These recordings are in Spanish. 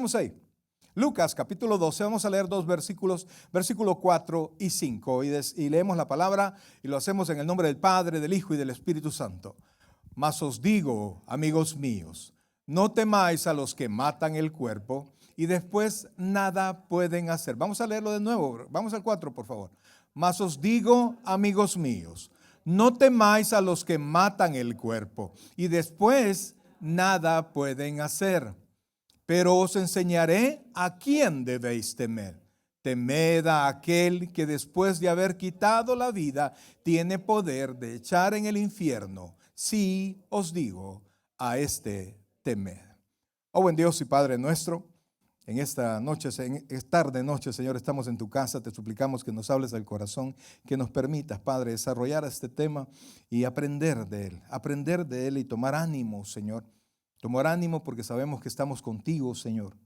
Vamos ahí. Lucas capítulo 12, vamos a leer dos versículos, versículos 4 y 5. Y leemos la palabra y lo hacemos en el nombre del Padre, del Hijo y del Espíritu Santo. Mas os digo, amigos míos, no temáis a los que matan el cuerpo y después nada pueden hacer. Vamos a leerlo de nuevo. Vamos al 4, por favor. Mas os digo, amigos míos, no temáis a los que matan el cuerpo y después nada pueden hacer. Pero os enseñaré a quién debéis temer. Temed a aquel que después de haber quitado la vida tiene poder de echar en el infierno. Sí, os digo, a este temed. Oh buen Dios y Padre nuestro, en esta tarde-noche, Señor, estamos en tu casa. Te suplicamos que nos hables al corazón, que nos permitas, Padre, desarrollar este tema y aprender de él y tomar ánimo, Señor. Tomar ánimo porque sabemos que estamos contigo, Señor,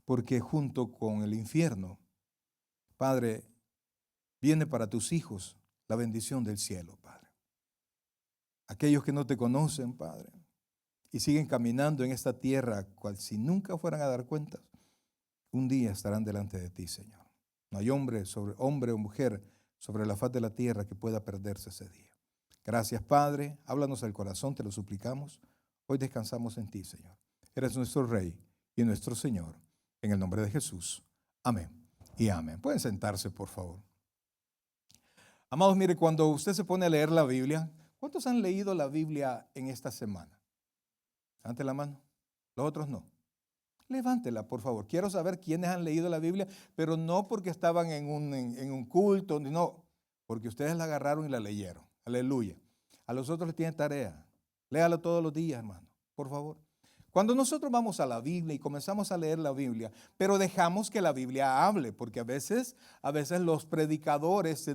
porque junto con el infierno, Padre, viene para tus hijos la bendición del cielo, Padre. Aquellos que no te conocen, Padre, y siguen caminando en esta tierra, cual si nunca fueran a dar cuentas, un día estarán delante de ti, Señor. No hay hombre o mujer sobre la faz de la tierra que pueda perderse ese día. Gracias, Padre. Háblanos al corazón, te lo suplicamos. Hoy descansamos en ti, Señor. Eres nuestro Rey y nuestro Señor. En el nombre de Jesús. Amén y amén. Pueden sentarse, por favor. Amados, mire, cuando usted se pone a leer la Biblia, ¿cuántos han leído la Biblia en esta semana? Levante la mano. Los otros no. Levántela, por favor. Quiero saber quiénes han leído la Biblia, pero no porque estaban en un culto, no, porque ustedes la agarraron y la leyeron. Aleluya. A los otros les tienen tarea. Léalo todos los días, hermano, por favor. Cuando nosotros vamos a la Biblia y comenzamos a leer la Biblia, pero dejamos que la Biblia hable, porque a veces los predicadores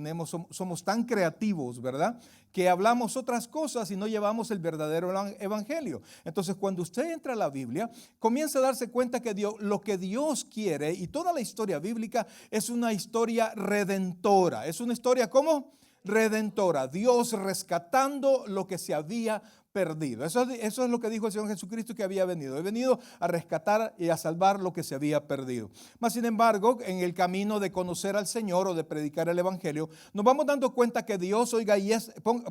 somos tan creativos, ¿verdad?, que hablamos otras cosas y no llevamos el verdadero evangelio. Entonces, cuando usted entra a la Biblia, comienza a darse cuenta que lo que Dios quiere, y toda la historia bíblica es una historia redentora. Es una historia, ¿cómo? Redentora. Dios rescatando lo que se había perdido. Eso es lo que dijo el Señor Jesucristo que había venido. He venido a rescatar y a salvar lo que se había perdido. Mas, sin embargo, en el camino de conocer al Señor o de predicar el Evangelio, nos vamos dando cuenta que Dios, oiga,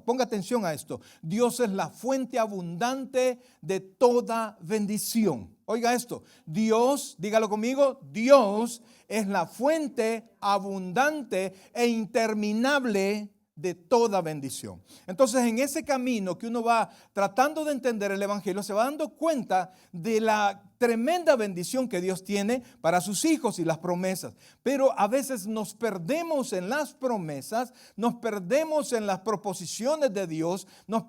ponga atención a esto, Dios es la fuente abundante de toda bendición. Oiga esto, Dios, dígalo conmigo, Dios es la fuente abundante e interminable de toda bendición. Entonces, en ese camino que uno va tratando de entender el Evangelio, se va dando cuenta de la tremenda bendición que Dios tiene para sus hijos y las promesas. Pero a veces nos perdemos en las promesas, nos perdemos en las proposiciones de Dios, nos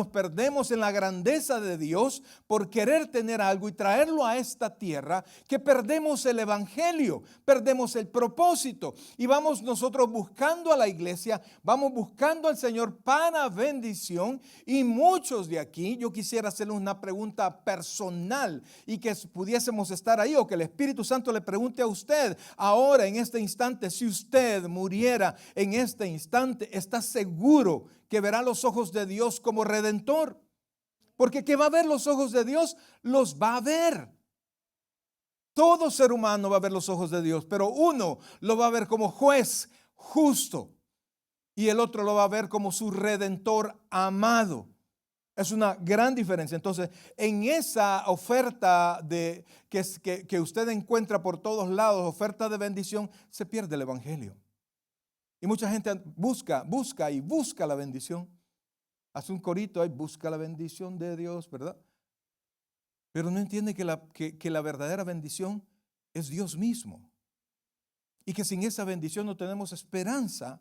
perdemos en la grandeza de Dios por querer tener algo y traerlo a esta tierra, que perdemos el Evangelio, perdemos el propósito y vamos nosotros buscando a la iglesia, vamos buscando al Señor para bendición, y muchos de aquí, yo quisiera hacerles una pregunta personal y que pudiésemos estar ahí, o que el Espíritu Santo le pregunte a usted ahora en este instante: si usted muriera en este instante, ¿está seguro que verá los ojos de Dios como redentor? Porque ¿qué va a ver los ojos de Dios? Los va a ver. Todo ser humano va a ver los ojos de Dios, pero uno lo va a ver como juez justo y el otro lo va a ver como su redentor amado. Es una gran diferencia. Entonces, en esa oferta que usted encuentra por todos lados, oferta de bendición, se pierde el Evangelio. Y mucha gente busca la bendición. Hace un corito ahí, busca la bendición de Dios, ¿verdad? Pero no entiende que la verdadera bendición es Dios mismo. Y que sin esa bendición no tenemos esperanza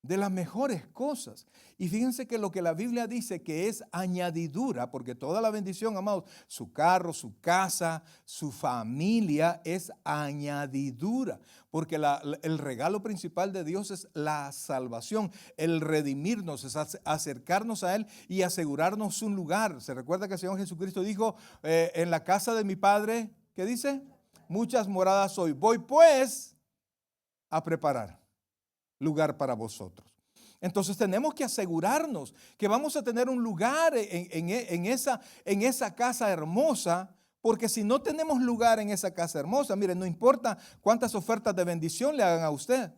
de las mejores cosas. Y fíjense que lo que la Biblia dice que es añadidura, porque toda la bendición, amados, su carro, su casa, su familia, es añadidura, porque el regalo principal de Dios es la salvación, el redimirnos, es acercarnos a Él y asegurarnos un lugar. Se recuerda que el Señor Jesucristo dijo, en la casa de mi Padre, ¿qué dice? Muchas moradas hoy. Voy pues a preparar lugar para vosotros. Entonces tenemos que asegurarnos que vamos a tener un lugar en esa casa hermosa, Porque si no tenemos lugar en esa casa hermosa, mire, no importa cuántas ofertas de bendición le hagan a usted.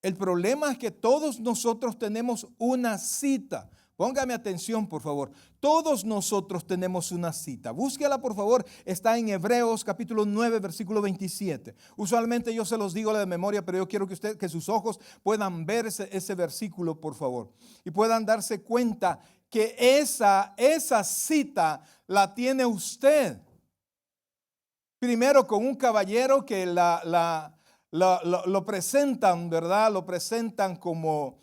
El problema es que todos nosotros tenemos una cita. Póngame atención, por favor. Todos nosotros tenemos una cita. Búsquela, por favor. Está en Hebreos capítulo 9, versículo 27. Usualmente yo se los digo de memoria, pero yo quiero que sus ojos puedan ver ese versículo, por favor. Y puedan darse cuenta que esa cita la tiene usted. Primero con un caballero que lo presentan, ¿verdad? Lo presentan como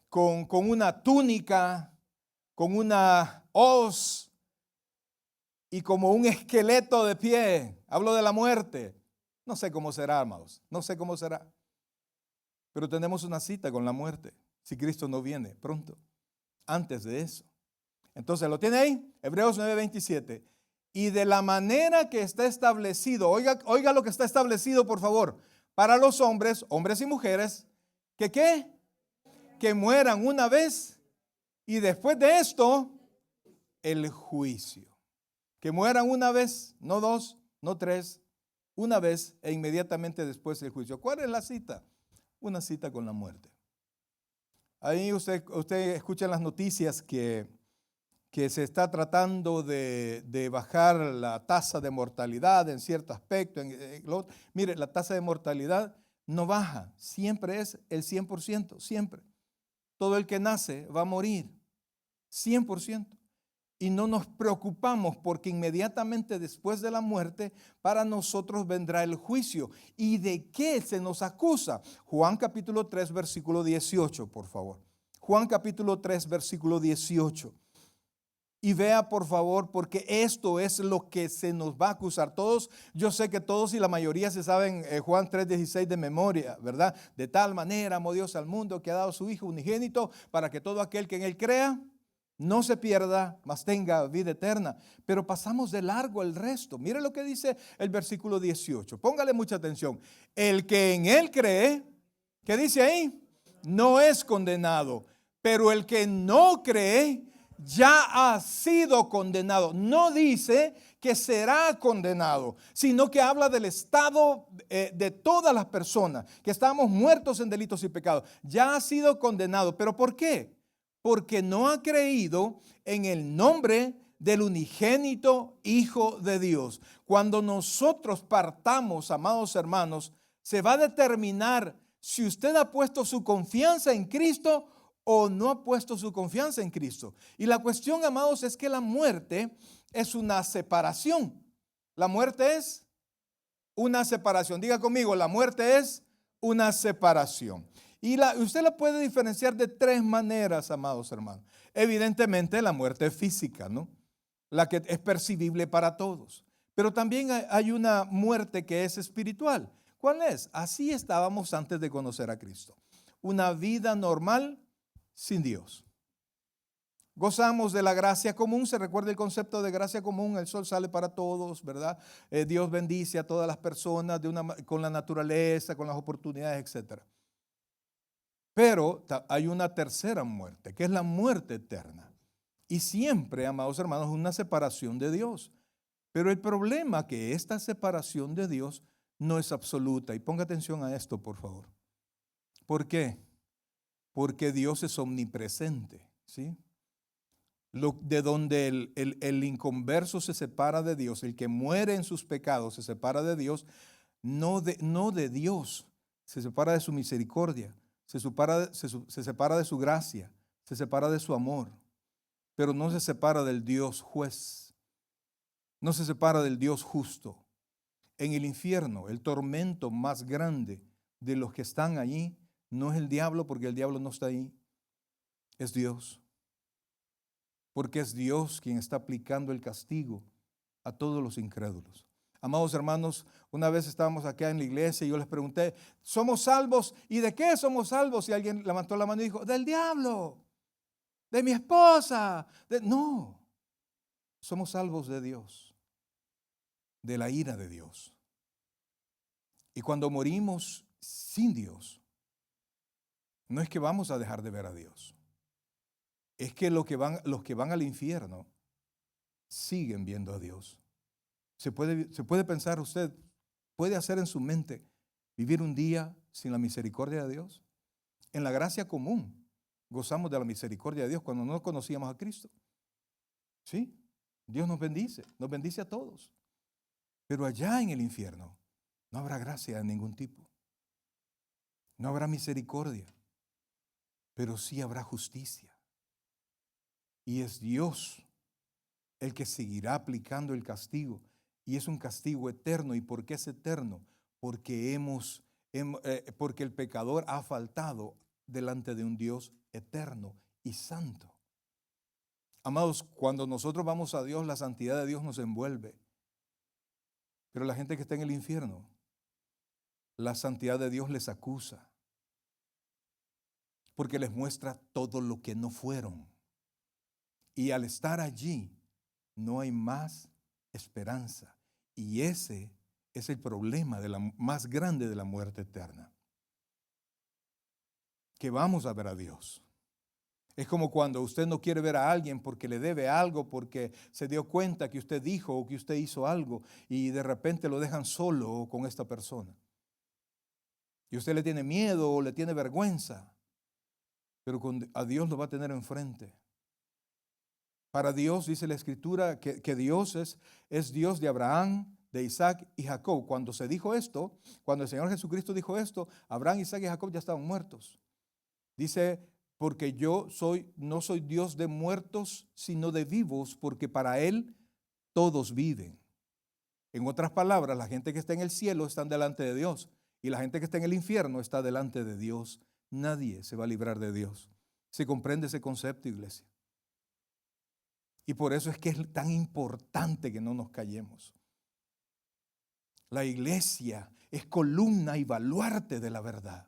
con una túnica, con una hoz y como un esqueleto de pie. Hablo de la muerte. No sé cómo será, amados. No sé cómo será. Pero tenemos una cita con la muerte. Si Cristo no viene pronto. Antes de eso. Entonces, ¿lo tiene ahí? Hebreos 9:27. Y de la manera que está establecido, oiga lo que está establecido, por favor, para los hombres, hombres y mujeres, que ¿qué? Que mueran una vez y después de esto, el juicio. Que mueran una vez, no dos, no tres, una vez e inmediatamente después el juicio. ¿Cuál es la cita? Una cita con la muerte. Ahí usted escucha en las noticias que se está tratando de bajar la tasa de mortalidad en cierto aspecto. Mire, la tasa de mortalidad no baja, siempre es el 100%, siempre. Todo el que nace va a morir, 100%. Y no nos preocupamos porque inmediatamente después de la muerte para nosotros vendrá el juicio. ¿Y de qué se nos acusa? Juan capítulo 3, versículo 18, por favor. Juan capítulo 3, versículo 18. Y vea, por favor, porque esto es lo que se nos va a acusar. Todos, yo sé que todos y la mayoría se saben Juan 3:16 de memoria, ¿verdad? De tal manera amó Dios al mundo que ha dado su Hijo unigénito para que todo aquel que en él crea no se pierda, mas tenga vida eterna. Pero pasamos de largo el resto. Mire lo que dice el versículo 18. Póngale mucha atención. El que en él cree, ¿qué dice ahí? No es condenado. Pero el que no cree ya ha sido condenado. No dice que será condenado, sino que habla del estado de todas las personas, que estamos muertos en delitos y pecados. Ya ha sido condenado. ¿Pero por qué? Porque no ha creído en el nombre del unigénito Hijo de Dios. Cuando nosotros partamos, amados hermanos, se va a determinar si usted ha puesto su confianza en Cristo o no ha puesto su confianza en Cristo. Y la cuestión, amados, es que la muerte es una separación. La muerte es una separación. Diga conmigo, la muerte es una separación. Y usted la puede diferenciar de tres maneras, amados hermanos. Evidentemente la muerte física, ¿no? La que es percibible para todos. Pero también hay una muerte que es espiritual. ¿Cuál es? Así estábamos antes de conocer a Cristo. Una vida normal sin Dios. Gozamos de la gracia común. Se recuerda el concepto de gracia común. El sol sale para todos, ¿verdad? Dios bendice a todas las personas con la naturaleza, con las oportunidades, etc. Pero hay una tercera muerte, que es la muerte eterna. Y siempre, amados hermanos, una separación de Dios. Pero el problema es que esta separación de Dios no es absoluta. Y ponga atención a esto, por favor. ¿Por qué? Porque Dios es omnipresente, ¿sí? De donde el inconverso se separa de Dios, el que muere en sus pecados se separa de Dios, no de Dios, se separa de su misericordia, se separa de su gracia, se separa de su amor, pero no se separa del Dios juez, no se separa del Dios justo. En el infierno, el tormento más grande de los que están allí no es el diablo, porque el diablo no está ahí, es Dios. Porque es Dios quien está aplicando el castigo a todos los incrédulos. Amados hermanos, una vez estábamos acá en la iglesia y yo les pregunté, ¿somos salvos? ¿Y de qué somos salvos? Y alguien levantó la mano y dijo, del diablo, de mi esposa. No, somos salvos de Dios, de la ira de Dios. Y cuando morimos sin Dios, no es que vamos a dejar de ver a Dios. Es que los que van al infierno siguen viendo a Dios. Se puede pensar usted, puede hacer en su mente vivir un día sin la misericordia de Dios. En la gracia común gozamos de la misericordia de Dios cuando no conocíamos a Cristo. Sí, Dios nos bendice a todos. Pero allá en el infierno no habrá gracia de ningún tipo. No habrá misericordia, pero sí habrá justicia. Y es Dios el que seguirá aplicando el castigo. Y es un castigo eterno. ¿Y por qué es eterno? Porque porque el pecador ha faltado delante de un Dios eterno y santo. Amados, cuando nosotros vamos a Dios, la santidad de Dios nos envuelve. Pero la gente que está en el infierno, la santidad de Dios les acusa. Porque les muestra todo lo que no fueron. Y al estar allí, no hay más esperanza. Y ese es el problema más grande de la muerte eterna. Que vamos a ver a Dios. Es como cuando usted no quiere ver a alguien porque le debe algo, porque se dio cuenta que usted dijo o que usted hizo algo y de repente lo dejan solo con esta persona. Y usted le tiene miedo o le tiene vergüenza, pero a Dios lo va a tener enfrente. Para Dios, dice la Escritura, que Dios es Dios de Abraham, de Isaac y Jacob. Cuando se dijo esto, cuando el Señor Jesucristo dijo esto, Abraham, Isaac y Jacob ya estaban muertos. Dice, porque no soy Dios de muertos, sino de vivos, porque para Él todos viven. En otras palabras, la gente que está en el cielo está delante de Dios, y la gente que está en el infierno está delante de Dios. Nadie se va a librar de Dios. ¿Se comprende ese concepto, iglesia? Y por eso es que es tan importante que no nos callemos. La iglesia es columna y baluarte de la verdad.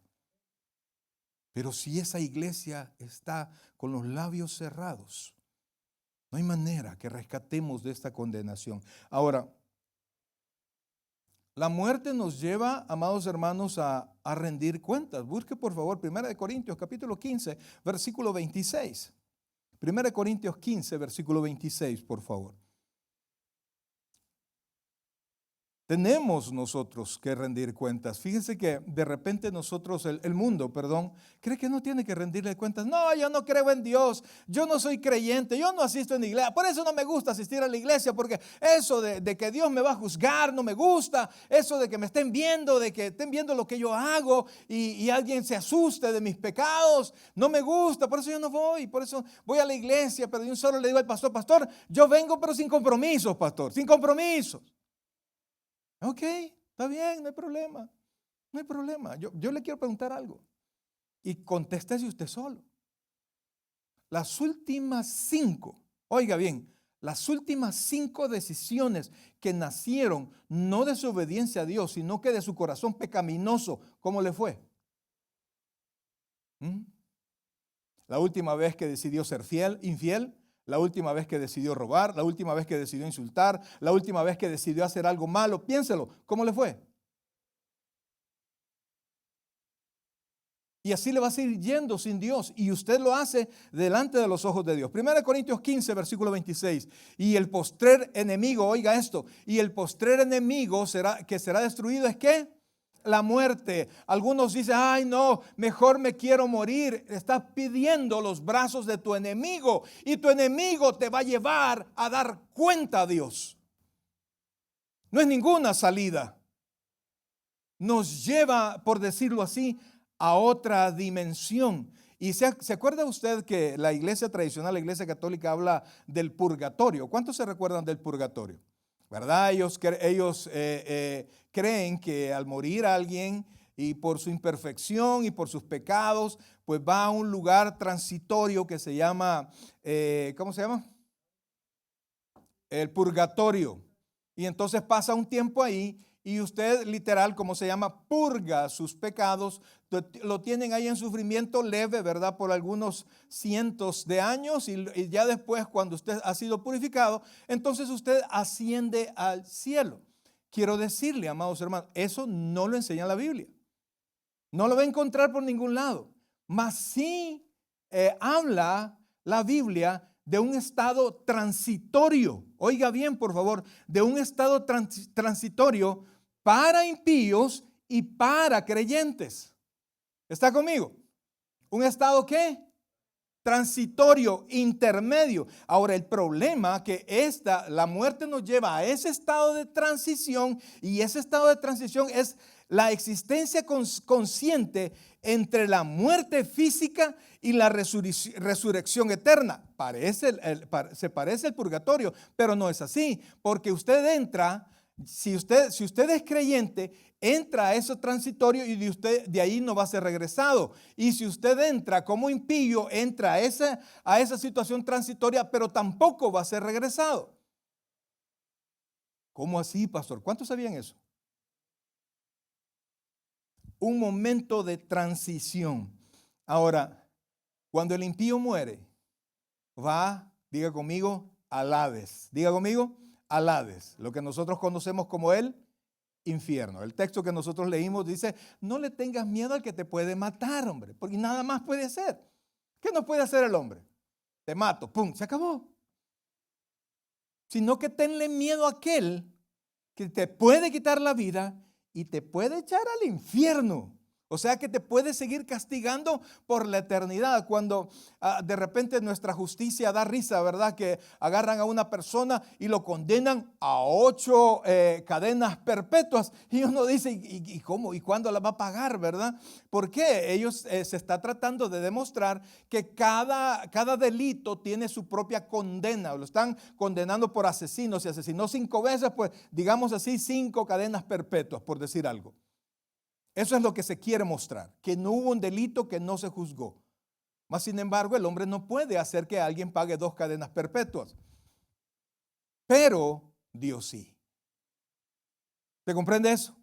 Pero si esa iglesia está con los labios cerrados, no hay manera que rescatemos de esta condenación. Ahora, la muerte nos lleva, amados hermanos, a rendir cuentas. Busque por favor 1 Corintios capítulo 15, versículo 26. 1 Corintios 15, versículo 26, por favor. Tenemos nosotros que rendir cuentas. Fíjense que de repente nosotros, el mundo, cree que no tiene que rendirle cuentas. No, yo no creo en Dios, yo no soy creyente, yo no asisto en la iglesia. Por eso no me gusta asistir a la iglesia, porque eso de que Dios me va a juzgar no me gusta. Eso de que me estén viendo, de que estén viendo lo que yo hago y alguien se asuste de mis pecados, no me gusta. Por eso yo no voy, por eso voy a la iglesia, pero de un solo le digo al pastor, yo vengo pero sin compromisos, pastor, sin compromisos. Ok, está bien, no hay problema. No hay problema. Yo le quiero preguntar algo. Y contéstese usted solo. Las últimas 5, oiga bien, las últimas 5 decisiones que nacieron no de su obediencia a Dios, sino que de su corazón pecaminoso, ¿cómo le fue? La última vez que decidió ser infiel. La última vez que decidió robar, la última vez que decidió insultar, la última vez que decidió hacer algo malo, piénselo, ¿cómo le fue? Y así le va a seguir yendo sin Dios. Y usted lo hace delante de los ojos de Dios. 1 Corintios 15, versículo 26. Y el postrer enemigo, oiga esto, y el postrer enemigo que será destruido es ¿qué? La muerte. Algunos dicen, ay no, mejor me quiero morir. Estás pidiendo los brazos de tu enemigo y tu enemigo te va a llevar a dar cuenta a Dios. No es ninguna salida. Nos lleva, por decirlo así, a otra dimensión. Y se acuerda usted que la iglesia tradicional, la iglesia católica habla del purgatorio. ¿Cuántos se recuerdan del purgatorio? ¿Verdad? Ellos creen que al morir alguien y por su imperfección y por sus pecados, pues va a un lugar transitorio que se llama, ¿cómo se llama? El purgatorio. Y entonces pasa un tiempo ahí y usted literal, como se llama, purga sus pecados, lo tienen ahí en sufrimiento leve, ¿verdad? Por algunos cientos de años y ya después cuando usted ha sido purificado, entonces usted asciende al cielo. Quiero decirle, amados hermanos, eso no lo enseña la Biblia. No lo va a encontrar por ningún lado. Mas sí habla la Biblia de un estado transitorio. oiga bien por favor, de un estado transitorio para impíos y para creyentes. ¿Está conmigo? ¿Un estado qué? Transitorio, intermedio. Ahora, el problema que la muerte nos lleva a ese estado de transición, y ese estado de transición es la existencia consciente entre la muerte física y la resurrección eterna. Se parece al purgatorio, pero no es así, porque usted entra, si usted es creyente, entra a eso transitorio y de ahí no va a ser regresado. Y si usted entra como impío, entra a esa situación transitoria, pero tampoco va a ser regresado. ¿Cómo así, pastor? ¿Cuántos sabían eso? Un momento de transición. Ahora, cuando el impío muere, va, diga conmigo, al Hades. Diga conmigo, al Hades. Lo que nosotros conocemos como el infierno. El texto que nosotros leímos dice, no le tengas miedo al que te puede matar, hombre, porque nada más puede hacer. ¿Qué no puede hacer el hombre? Te mato, pum, se acabó. Sino que tenle miedo a aquel que te puede quitar la vida y te puede echar al infierno. O sea que te puede seguir castigando por la eternidad. Cuando de repente nuestra justicia da risa, ¿verdad? Que agarran a una persona y lo condenan a 8 cadenas perpetuas. Y uno dice, ¿y cómo? ¿Y cuándo la va a pagar, verdad? ¿Por qué? Ellos se está tratando de demostrar que cada delito tiene su propia condena. Lo están condenando por asesino. Si asesinó 5 veces, pues digamos así, 5 cadenas perpetuas, por decir algo. Eso es lo que se quiere mostrar, que no hubo un delito que no se juzgó. Mas, sin embargo, el hombre no puede hacer que alguien pague 2 cadenas perpetuas. Pero Dios sí. ¿Te comprende eso?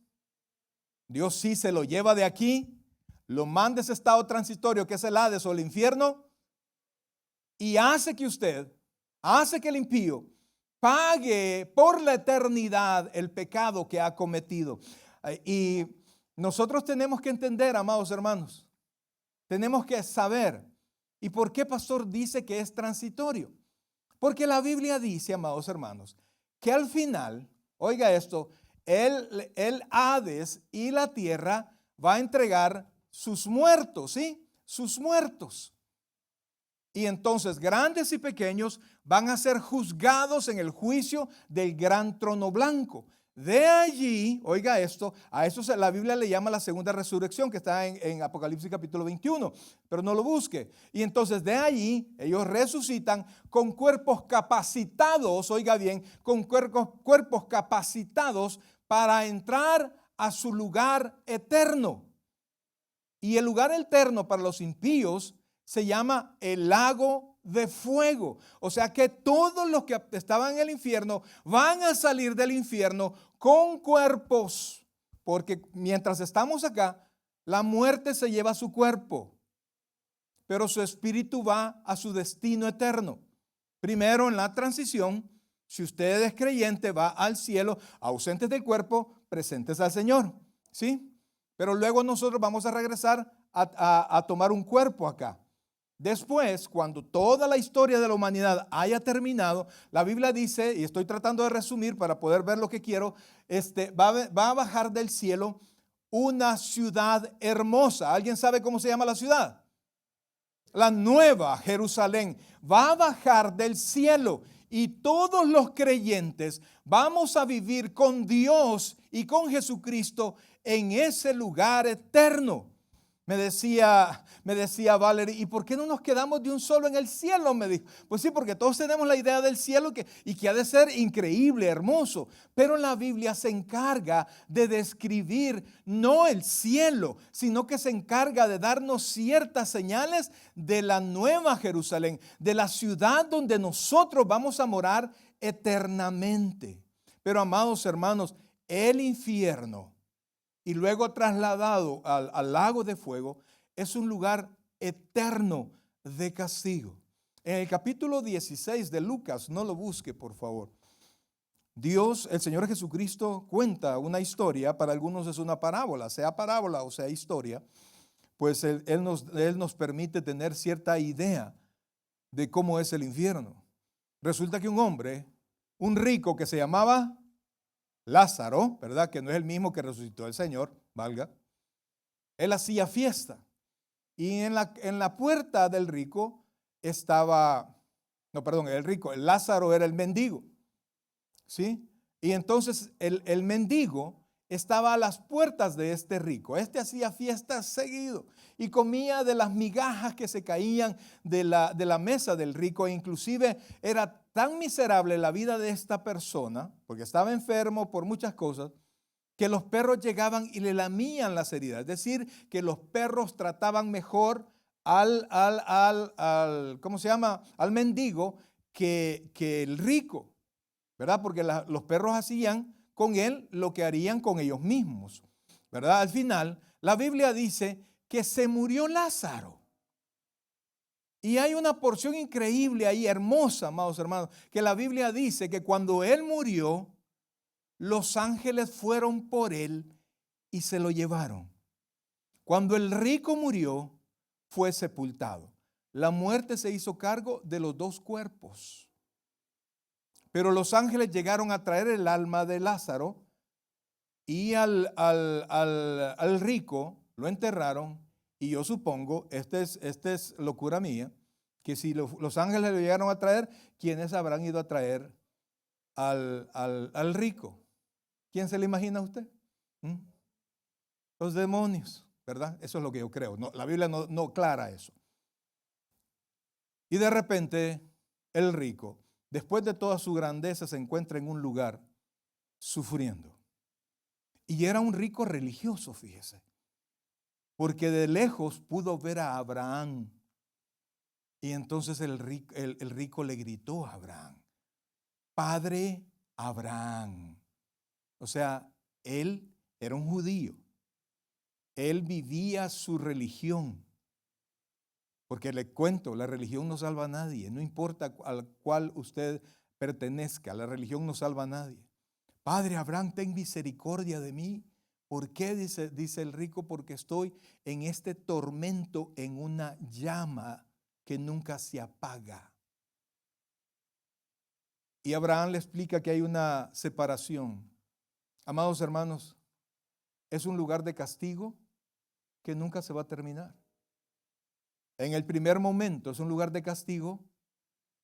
Dios sí se lo lleva de aquí, lo manda a ese estado transitorio que es el Hades o el infierno y hace que el impío pague por la eternidad el pecado que ha cometido. Y nosotros tenemos que entender, amados hermanos, tenemos que saber. ¿Y por qué pastor dice que es transitorio? Porque la Biblia dice, amados hermanos, que al final, oiga esto, el Hades y la tierra va a entregar sus muertos, ¿sí? Sus muertos. Y entonces grandes y pequeños van a ser juzgados en el juicio del gran trono blanco. De allí, oiga esto, a eso la Biblia le llama la segunda resurrección que está en Apocalipsis capítulo 21, pero no lo busque. Y entonces de allí ellos resucitan con cuerpos capacitados, oiga bien, con cuerpos capacitados para entrar a su lugar eterno. Y el lugar eterno para los impíos se llama el lago de fuego. O sea que todos los que estaban en el infierno van a salir del infierno con cuerpos. Porque mientras estamos acá, la muerte se lleva su cuerpo, pero su espíritu va a su destino eterno. Primero en la transición, si usted es creyente, va al cielo, ausentes del cuerpo, presentes al Señor. ¿Sí? Pero luego nosotros vamos a regresar a tomar un cuerpo acá. Después, cuando toda la historia de la humanidad haya terminado, la Biblia dice, y estoy tratando de resumir para poder ver lo que quiero, va a bajar del cielo una ciudad hermosa. ¿Alguien sabe cómo se llama la ciudad? La Nueva Jerusalén. Va a bajar del cielo y todos los creyentes vamos a vivir con Dios y con Jesucristo en ese lugar eterno. Me decía Valerie, ¿y por qué no nos quedamos de un solo en el cielo? Me dijo. Pues sí, porque todos tenemos la idea del cielo y que ha de ser increíble, hermoso. Pero la Biblia se encarga de describir no el cielo, sino que se encarga de darnos ciertas señales de la Nueva Jerusalén, de la ciudad donde nosotros vamos a morar eternamente. Pero amados hermanos, el infierno y luego trasladado al lago de fuego, es un lugar eterno de castigo. En el capítulo 16 de Lucas, no lo busque por favor, el Señor Jesucristo cuenta una historia, para algunos es una parábola o sea historia, pues Él nos permite tener cierta idea de cómo es el infierno. Resulta que un hombre un rico que se llamaba Lázaro, ¿verdad? Que no es el mismo que resucitó el Señor, valga. Él hacía fiesta. Y en la puerta del rico estaba, no, perdón, el Lázaro era el mendigo, ¿sí? Y entonces el mendigo estaba a las puertas de este rico. Este hacía fiestas seguido y comía de las migajas que se caían de la mesa del rico. E inclusive era tan miserable la vida de esta persona, porque estaba enfermo por muchas cosas, que los perros llegaban y le lamían las heridas. Es decir, que los perros trataban mejor ¿cómo se llama? Al mendigo que el rico, ¿verdad? Porque los perros hacían con él lo que harían con ellos mismos, ¿verdad? Al final, la Biblia dice que se murió Lázaro. Y hay una porción increíble ahí, hermosa, amados hermanos, que la Biblia dice que cuando él murió, los ángeles fueron por él y se lo llevaron. Cuando el rico murió, fue sepultado. La muerte se hizo cargo de los dos cuerpos. Pero los ángeles llegaron a traer el alma de Lázaro y al rico lo enterraron. Y yo supongo, esta es locura mía, que si los ángeles lo llegaron a traer, ¿quiénes habrán ido a traer al rico? ¿Quién se le imagina a usted? Los demonios, ¿verdad? Eso es lo que yo creo. No, la Biblia no aclara eso. Y de repente el rico, después de toda su grandeza, se encuentra en un lugar sufriendo. Y era un rico religioso, fíjese, porque de lejos pudo ver a Abraham. Y entonces el rico le gritó a Abraham: Padre Abraham. O sea, él era un judío. Él vivía su religión. Porque le cuento, la religión no salva a nadie. No importa al cual usted pertenezca, la religión no salva a nadie. Padre Abraham, ten misericordia de mí. ¿Por qué? Dice el rico, porque estoy en este tormento, en una llama que nunca se apaga. Y Abraham le explica que hay una separación. Amados hermanos, es un lugar de castigo que nunca se va a terminar. En el primer momento es un lugar de castigo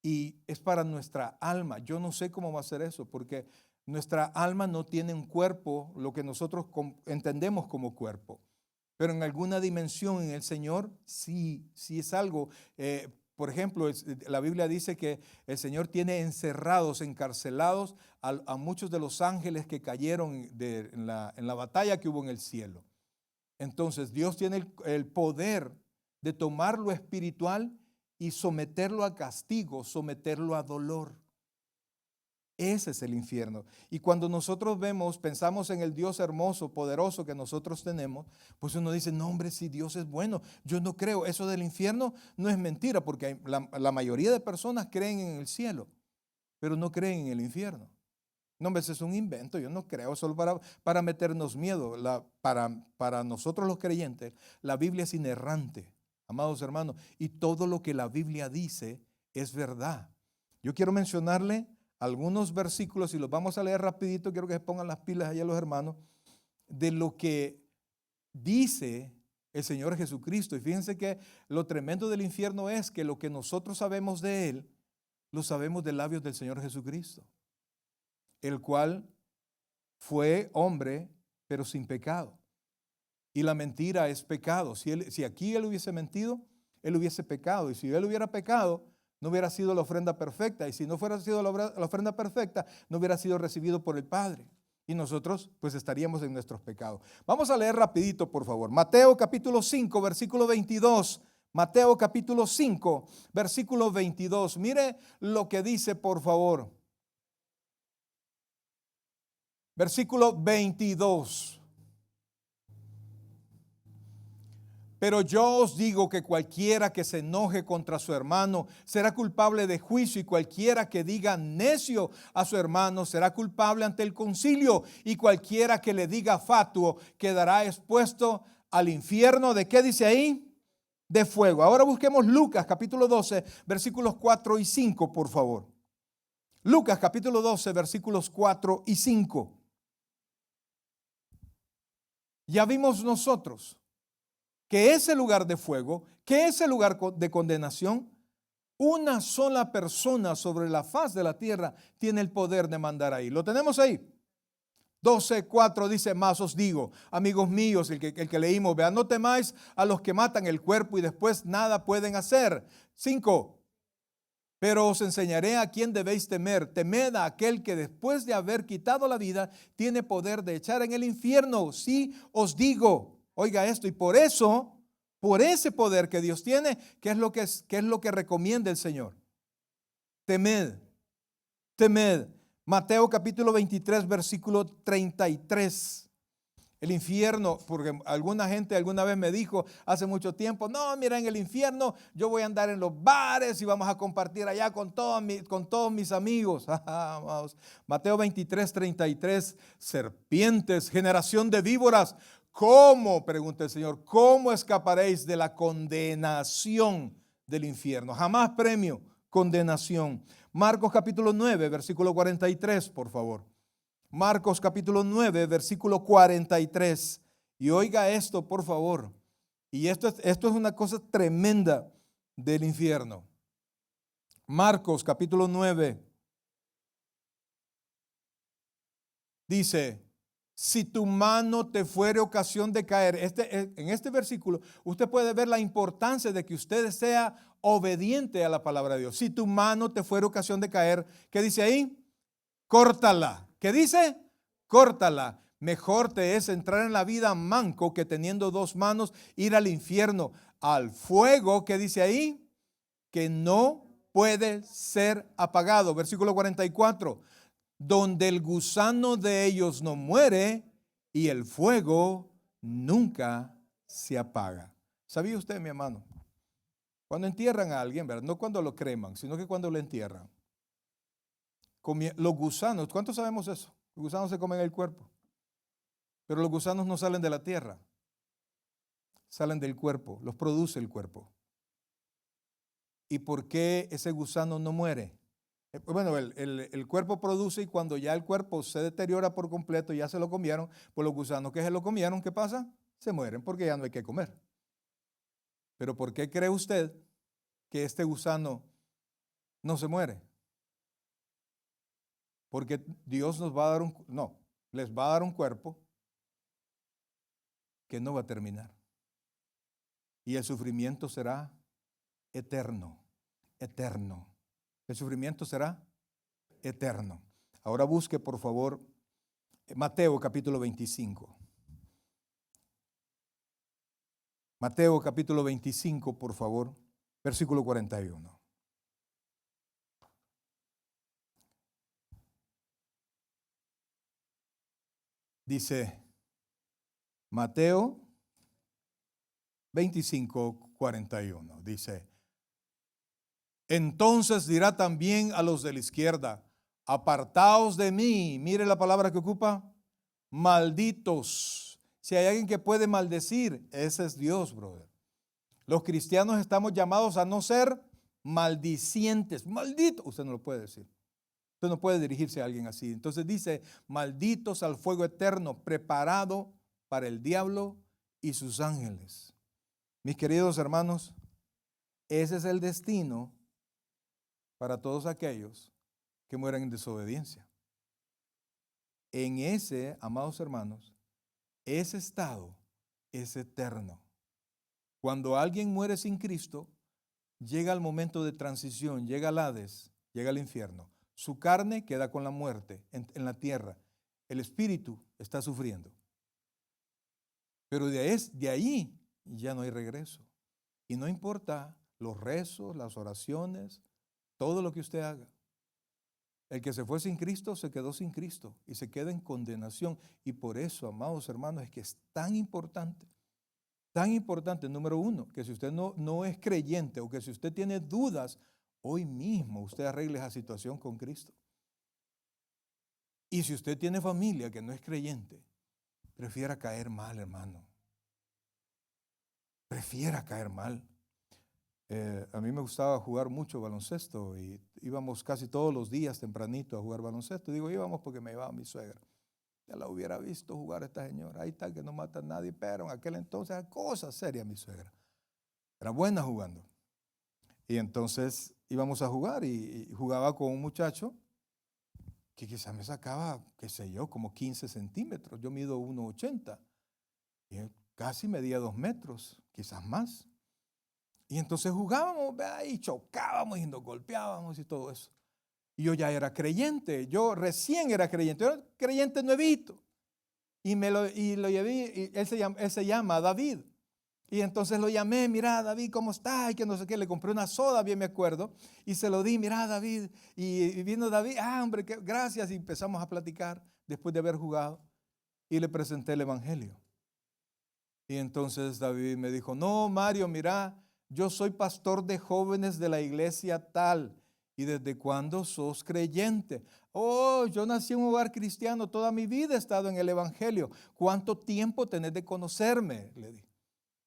y es para nuestra alma. Yo no sé cómo va a ser eso, porque nuestra alma no tiene un cuerpo, lo que nosotros entendemos como cuerpo. Pero en alguna dimensión en el Señor sí es algo. Por ejemplo, la Biblia dice que el Señor tiene encerrados, encarcelados a muchos de los ángeles que cayeron en la batalla que hubo en el cielo. Entonces Dios tiene el poder de tomar lo espiritual y someterlo a castigo, someterlo a dolor. Ese es el infierno. Y cuando nosotros pensamos en el Dios hermoso, poderoso que nosotros tenemos, pues uno dice: no, hombre, si Dios es bueno, yo no creo. Eso del infierno no es mentira, porque la mayoría de personas creen en el cielo, pero no creen en el infierno. No, hombre, ese es un invento. Yo no creo, solo para meternos miedo. Para nosotros los creyentes, la Biblia es inerrante, amados hermanos, y todo lo que la Biblia dice es verdad. Yo quiero mencionarle algunos versículos y los vamos a leer rapidito. Quiero que se pongan las pilas allá los hermanos de lo que dice el Señor Jesucristo. Y fíjense que lo tremendo del infierno es que lo que nosotros sabemos de Él, lo sabemos de labios del Señor Jesucristo, el cual fue hombre, pero sin pecado. Y la mentira es pecado. Si aquí Él hubiese mentido, Él hubiese pecado. Y si Él hubiera pecado, no hubiera sido la ofrenda perfecta. Y si no fuera sido la ofrenda perfecta, no hubiera sido recibido por el Padre. Y nosotros pues estaríamos en nuestros pecados. Vamos a leer rapidito, por favor. Mateo capítulo 5, versículo 22. Mateo capítulo 5, versículo 22. Mire lo que dice, por favor. Versículo 22. Pero yo os digo que cualquiera que se enoje contra su hermano será culpable de juicio, y cualquiera que diga necio a su hermano será culpable ante el concilio, y cualquiera que le diga fatuo quedará expuesto al infierno. ¿De qué dice ahí? De fuego. Ahora busquemos Lucas capítulo 12, versículos 4 y 5, por favor. Lucas capítulo 12, versículos 4 y 5. Ya vimos nosotros que ese lugar de fuego, que ese lugar de condenación, una sola persona sobre la faz de la tierra tiene el poder de mandar ahí. ¿Lo tenemos ahí? 12:4 dice: más os digo, amigos míos, el que leímos, vean, no temáis a los que matan el cuerpo y después nada pueden hacer. 5. Pero os enseñaré a quién debéis temer. Temed a aquel que después de haber quitado la vida tiene poder de echar en el infierno. Sí os digo, oiga esto, y por eso, por ese poder que Dios tiene, ¿qué es lo que recomienda el Señor? Temed, temed. Mateo capítulo 23, versículo 33. El infierno, porque alguna gente alguna vez me dijo hace mucho tiempo: no, mira, en el infierno yo voy a andar en los bares y vamos a compartir allá con todos mis amigos. Mateo 23, 33, serpientes, generación de víboras, ¿cómo, pregunta el Señor, cómo escaparéis de la condenación del infierno? Jamás premio, condenación. Marcos capítulo 9, versículo 43, por favor. Marcos capítulo 9, versículo 43. Y oiga esto, por favor. Y esto es una cosa tremenda del infierno. Marcos capítulo 9 dice: si tu mano te fuere ocasión de caer. En este versículo usted puede ver la importancia de que usted sea obediente a la palabra de Dios. Si tu mano te fuere ocasión de caer, ¿qué dice ahí? Córtala. ¿Qué dice? Córtala. Mejor te es entrar en la vida manco que teniendo dos manos ir al infierno, al fuego, ¿qué dice ahí? Que no puede ser apagado. Versículo 44. Donde el gusano de ellos no muere y el fuego nunca se apaga. ¿Sabía usted, mi hermano? Cuando entierran a alguien, ¿verdad? No cuando lo creman, sino que cuando lo entierran. Los gusanos, ¿cuántos sabemos eso? Los gusanos se comen el cuerpo. Pero los gusanos no salen de la tierra. Salen del cuerpo, los produce el cuerpo. ¿Y por qué ese gusano no muere? Bueno, el cuerpo produce, y cuando ya el cuerpo se deteriora por completo, ya se lo comieron, pues los gusanos que se lo comieron, ¿qué pasa? Se mueren porque ya no hay que comer. Pero ¿por qué cree usted que este gusano no se muere? Porque Dios les va a dar un cuerpo que no va a terminar. Y el sufrimiento será eterno, eterno. El sufrimiento será eterno. Ahora busque, por favor, Mateo capítulo 25. Mateo capítulo 25, por favor, versículo 41. Dice Mateo 25, 41. Dice: entonces dirá también a los de la izquierda: apartaos de mí. Mire la palabra que ocupa: malditos. Si hay alguien que puede maldecir, ese es Dios, brother. Los cristianos estamos llamados a no ser maldicientes. Maldito, usted no lo puede decir. Usted no puede dirigirse a alguien así. Entonces dice: malditos al fuego eterno preparado para el diablo y sus ángeles. Mis queridos hermanos, ese es el destino para todos aquellos que mueren en desobediencia. En ese, amados hermanos, ese estado es eterno. Cuando alguien muere sin Cristo, llega el momento de transición, llega al Hades, llega al infierno. Su carne queda con la muerte en la tierra. El espíritu está sufriendo. Pero de ahí ya no hay regreso. Y no importa los rezos, las oraciones, todo lo que usted haga. El que se fue sin Cristo se quedó sin Cristo y se queda en condenación. Y por eso, amados hermanos, es que es tan importante, número uno, que si usted no es creyente o que si usted tiene dudas, hoy mismo usted arregle esa situación con Cristo. Y si usted tiene familia que no es creyente, prefiera caer mal, hermano. Prefiera caer mal. A mí me gustaba jugar mucho baloncesto y íbamos casi todos los días tempranito a jugar baloncesto. Digo, íbamos porque me llevaba mi suegra. Ya la hubiera visto jugar esta señora. Ahí está que no mata a nadie, pero en aquel entonces era cosa seria mi suegra. Era buena jugando. Y entonces íbamos a jugar y jugaba con un muchacho que quizás me sacaba, qué sé yo, como 15 centímetros. Yo mido 1,80 y él casi medía 2 metros, quizás más. Y entonces jugábamos y chocábamos y nos golpeábamos y todo eso. Y yo ya era creyente, yo recién era creyente, yo era creyente nuevito. Y lo llevé, y él se llama David. Y entonces lo llamé, mira David, ¿cómo estás? Y que no sé qué, le compré una soda, bien me acuerdo, y se lo di, mira David, y vino David, hombre, gracias, y empezamos a platicar después de haber jugado, y le presenté el evangelio. Y entonces David me dijo, no Mario, mira, yo soy pastor de jóvenes de la iglesia tal, ¿y desde cuándo sos creyente? Oh, yo nací en un hogar cristiano, toda mi vida he estado en el evangelio. ¿Cuánto tiempo tenés de conocerme? Le dije.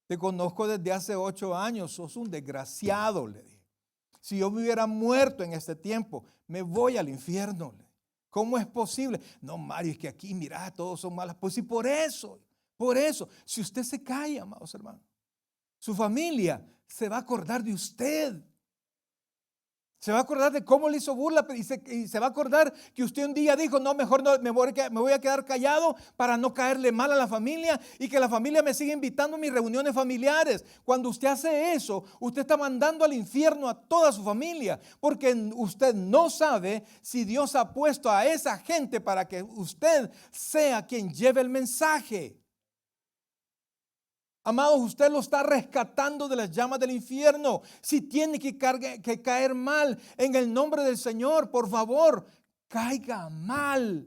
Te conozco desde hace 8 años, sos un desgraciado, le dije. Si yo me hubiera muerto en este tiempo, me voy al infierno. ¿Cómo es posible? No, Mario, es que aquí, mira, todos son malas. Pues sí, por eso, si usted se calla, amados hermanos, su familia se va a acordar de usted. Se va a acordar de cómo le hizo burla y se va a acordar que usted un día dijo, no, mejor no, me voy a quedar callado para no caerle mal a la familia y que la familia me siga invitando a mis reuniones familiares. Cuando usted hace eso, usted está mandando al infierno a toda su familia, porque usted no sabe si Dios ha puesto a esa gente para que usted sea quien lleve el mensaje. Amados, usted lo está rescatando de las llamas del infierno. Si tiene que caer mal en el nombre del Señor, por favor, caiga mal.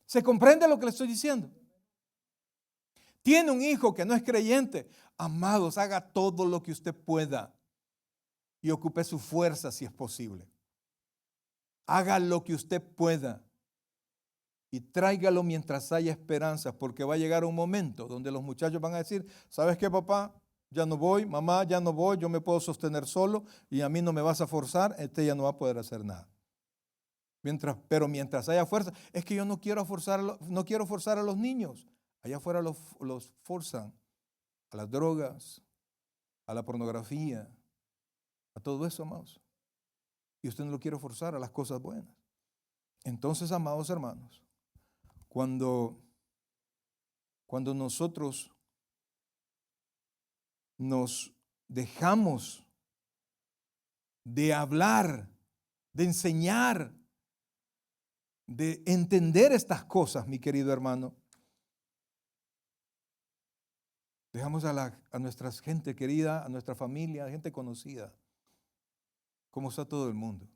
¿Se comprende lo que le estoy diciendo? Tiene un hijo que no es creyente. Amados, haga todo lo que usted pueda y ocupe su fuerza si es posible. Haga lo que usted pueda. Y tráigalo mientras haya esperanzas, porque va a llegar un momento donde los muchachos van a decir, ¿sabes qué, papá? Ya no voy, mamá, ya no voy, yo me puedo sostener solo y a mí no me vas a forzar, ya no va a poder hacer nada. Pero mientras haya fuerza, es que yo no quiero forzar a los niños. Allá afuera los forzan a las drogas, a la pornografía, a todo eso, amados. Y usted no lo quiere forzar a las cosas buenas. Entonces, amados hermanos, cuando nosotros nos dejamos de hablar, de enseñar, de entender estas cosas, mi querido hermano, dejamos a nuestra gente querida, a nuestra familia, a gente conocida, como está todo el mundo.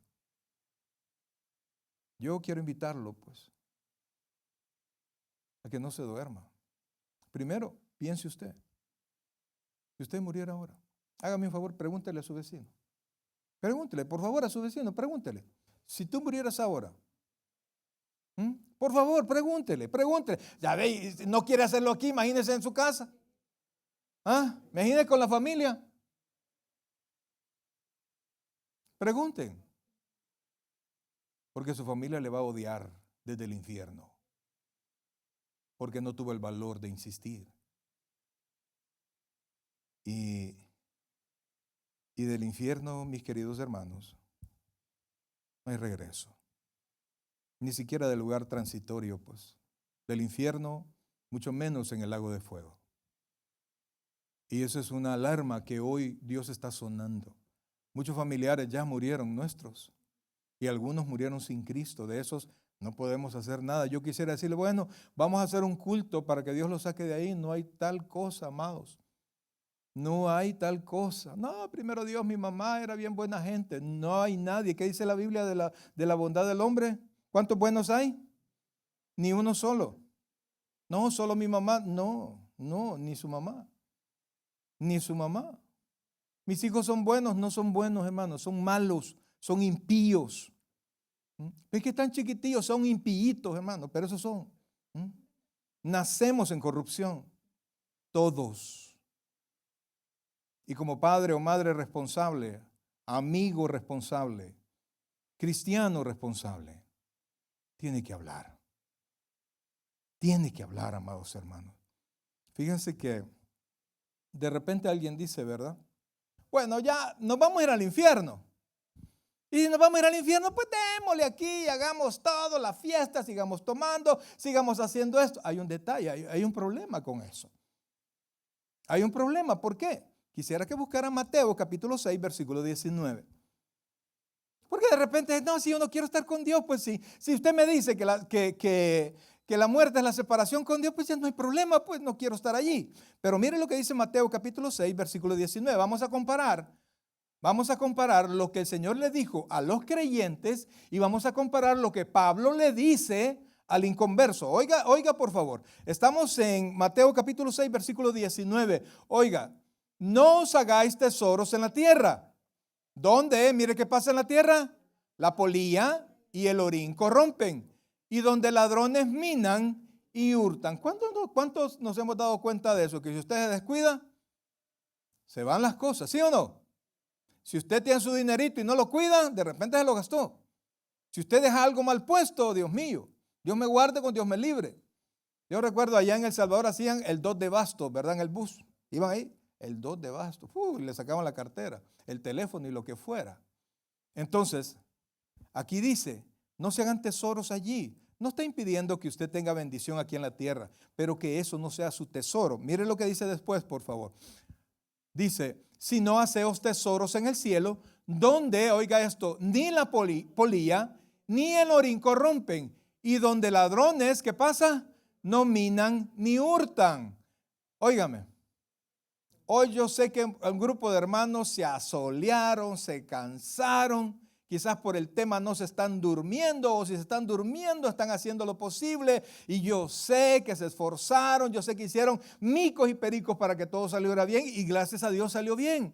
Yo quiero invitarlo, pues, a que no se duerma. Primero, piense usted. Si usted muriera ahora, hágame un favor, pregúntele a su vecino. Pregúntele, por favor, a su vecino, pregúntele. Si tú murieras ahora, por favor, pregúntele. Ya ve, no quiere hacerlo aquí, imagínese en su casa. Imagínese con la familia. Pregunten. Porque su familia le va a odiar desde el infierno. Porque no tuvo el valor de insistir. Y del infierno, mis queridos hermanos, no hay regreso. Ni siquiera del lugar transitorio, pues. Del infierno, mucho menos en el lago de fuego. Y eso es una alarma que hoy Dios está sonando. Muchos familiares ya murieron nuestros. Y algunos murieron sin Cristo. De esos no podemos hacer nada. Yo quisiera decirle, bueno, vamos a hacer un culto para que Dios los saque de ahí. No hay tal cosa, amados. No hay tal cosa. No, primero Dios, mi mamá era bien buena gente. No hay nadie. ¿Qué dice la Biblia de la bondad del hombre? ¿Cuántos buenos hay? Ni uno solo. No, solo mi mamá. No, ni su mamá. Ni su mamá. Mis hijos son buenos, no son buenos, hermanos. Son malos, son impíos. Es que están chiquitillos, son impíitos, hermanos, pero esos son. Nacemos en corrupción. Todos. Y como padre o madre responsable, amigo responsable, cristiano responsable, tiene que hablar. Tiene que hablar, amados hermanos. Fíjense que de repente alguien dice, ¿verdad? Bueno, ya nos vamos a ir al infierno. Y si nos vamos a ir al infierno, pues démosle aquí, hagamos todo, la fiesta, sigamos tomando, sigamos haciendo esto. Hay un detalle, hay un problema con eso. Hay un problema, ¿por qué? Quisiera que buscaran Mateo capítulo 6, versículo 19. Porque de repente, no, si yo no quiero estar con Dios, pues sí. Si usted me dice que la muerte es la separación con Dios, pues ya no hay problema, pues no quiero estar allí. Pero mire lo que dice Mateo capítulo 6, versículo 19. Vamos a comparar lo que el Señor le dijo a los creyentes y vamos a comparar lo que Pablo le dice al inconverso. Oiga por favor. Estamos en Mateo capítulo 6, versículo 19. Oiga, no os hagáis tesoros en la tierra. ¿Dónde? Mire qué pasa en la tierra. La polilla y el orín corrompen. Y donde ladrones minan y hurtan. ¿Cuántos nos hemos dado cuenta de eso? Que si usted se descuida, se van las cosas, ¿sí o no? Si usted tiene su dinerito y no lo cuida, de repente se lo gastó. Si usted deja algo mal puesto, Dios mío, Dios me guarde con Dios me libre. Yo recuerdo allá en El Salvador hacían el 2 de bastos, ¿verdad? En el bus. Iban ahí, el 2 de bastos. Le sacaban la cartera, el teléfono y lo que fuera. Entonces, aquí dice, no se hagan tesoros allí. No está impidiendo que usted tenga bendición aquí en la tierra, pero que eso no sea su tesoro. Mire lo que dice después, por favor. Dice, si no haceos tesoros en el cielo, donde, oiga esto, ni la polilla ni el orín corrompen, y donde ladrones, ¿qué pasa? No minan ni hurtan. Óigame, hoy yo sé que un grupo de hermanos se asolearon, se cansaron, quizás por el tema no se están durmiendo, o si se están durmiendo están haciendo lo posible, y yo sé que se esforzaron, yo sé que hicieron micos y pericos para que todo saliera bien, y gracias a Dios salió bien,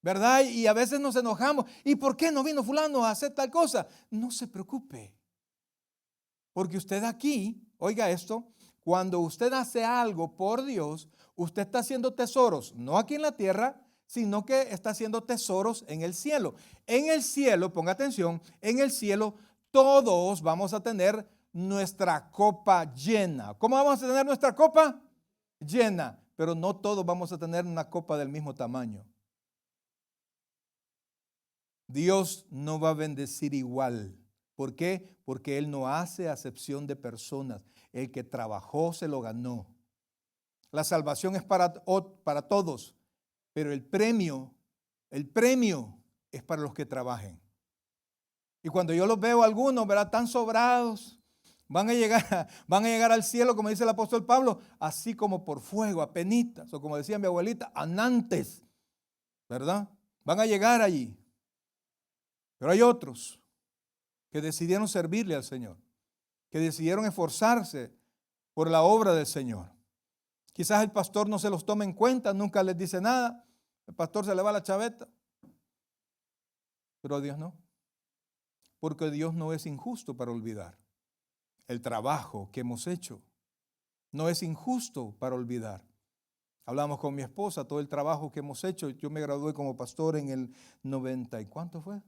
¿verdad? Y a veces nos enojamos, ¿y por qué no vino fulano a hacer tal cosa? No se preocupe, porque usted aquí, oiga esto, cuando usted hace algo por Dios, usted está haciendo tesoros, no aquí en la tierra, sino que está haciendo tesoros en el cielo. En el cielo, ponga atención, en el cielo todos vamos a tener nuestra copa llena. ¿Cómo vamos a tener nuestra copa? Llena, pero no todos vamos a tener una copa del mismo tamaño. Dios no va a bendecir igual. ¿Por qué? Porque Él no hace acepción de personas. El que trabajó se lo ganó. La salvación es para todos, pero el premio es para los que trabajen. Y cuando yo los veo algunos, ¿verdad? Tan sobrados, van a llegar al cielo, como dice el apóstol Pablo, así como por fuego, a penitas, o como decía mi abuelita, anantes, ¿verdad? Van a llegar allí. Pero hay otros que decidieron servirle al Señor, que decidieron esforzarse por la obra del Señor. Quizás el pastor no se los tome en cuenta, nunca les dice nada. El pastor se le va la chaveta. Pero a Dios no. Porque Dios no es injusto para olvidar el trabajo que hemos hecho. No es injusto para olvidar. Hablamos con mi esposa, todo el trabajo que hemos hecho. Yo me gradué como pastor en el 90, ¿y cuánto fue?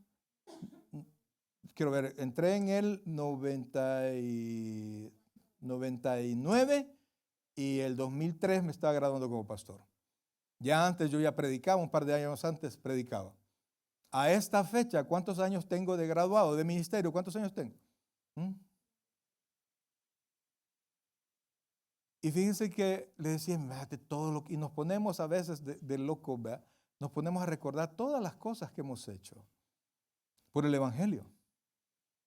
Quiero ver, entré en el 99 y el 2003 me estaba graduando como pastor. Ya antes yo ya predicaba, un par de años antes predicaba. A esta fecha, ¿cuántos años tengo de graduado, de ministerio? ¿Cuántos años tengo? Y fíjense que le decía, todo lo que, y nos ponemos a veces de locos, ¿verdad? Nos ponemos a recordar todas las cosas que hemos hecho por el Evangelio.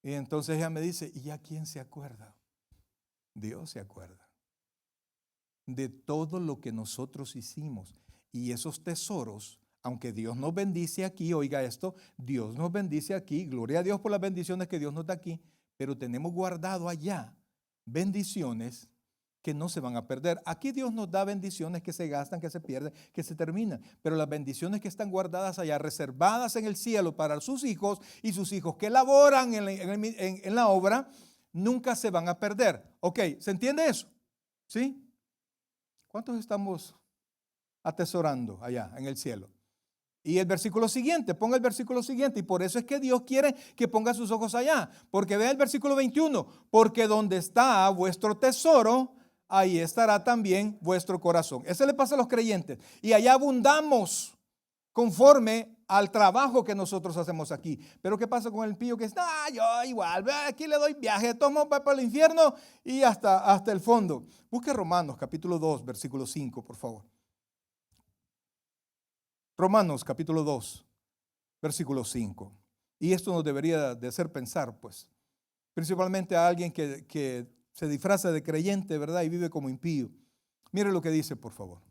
Y entonces ella me dice, ¿y ya quién se acuerda? Dios se acuerda de todo lo que nosotros hicimos. Y esos tesoros, aunque Dios nos bendice aquí, oiga esto, Dios nos bendice aquí, gloria a Dios por las bendiciones que Dios nos da aquí, pero tenemos guardado allá bendiciones que no se van a perder. Aquí Dios nos da bendiciones que se gastan, que se pierden, que se terminan, pero las bendiciones que están guardadas allá, reservadas en el cielo para sus hijos y sus hijos que laboran en la obra, nunca se van a perder. Ok, ¿se entiende eso? ¿Sí? ¿Cuántos estamos atesorando allá en el cielo. Y el versículo siguiente, ponga el versículo siguiente, y por eso es que Dios quiere que ponga sus ojos allá, porque vea el versículo 21, porque donde está vuestro tesoro, ahí estará también vuestro corazón. Eso le pasa a los creyentes, y allá abundamos conforme al trabajo que nosotros hacemos aquí. Pero ¿qué pasa con el impío que está, yo igual, aquí le doy viaje, tomo para el infierno y hasta el fondo? Busque Romanos capítulo 2, versículo 5, por favor. Romanos capítulo 2, versículo 5. Y esto nos debería de hacer pensar, pues, principalmente a alguien que se disfraza de creyente, ¿verdad? Y vive como impío. Mire lo que dice, por favor.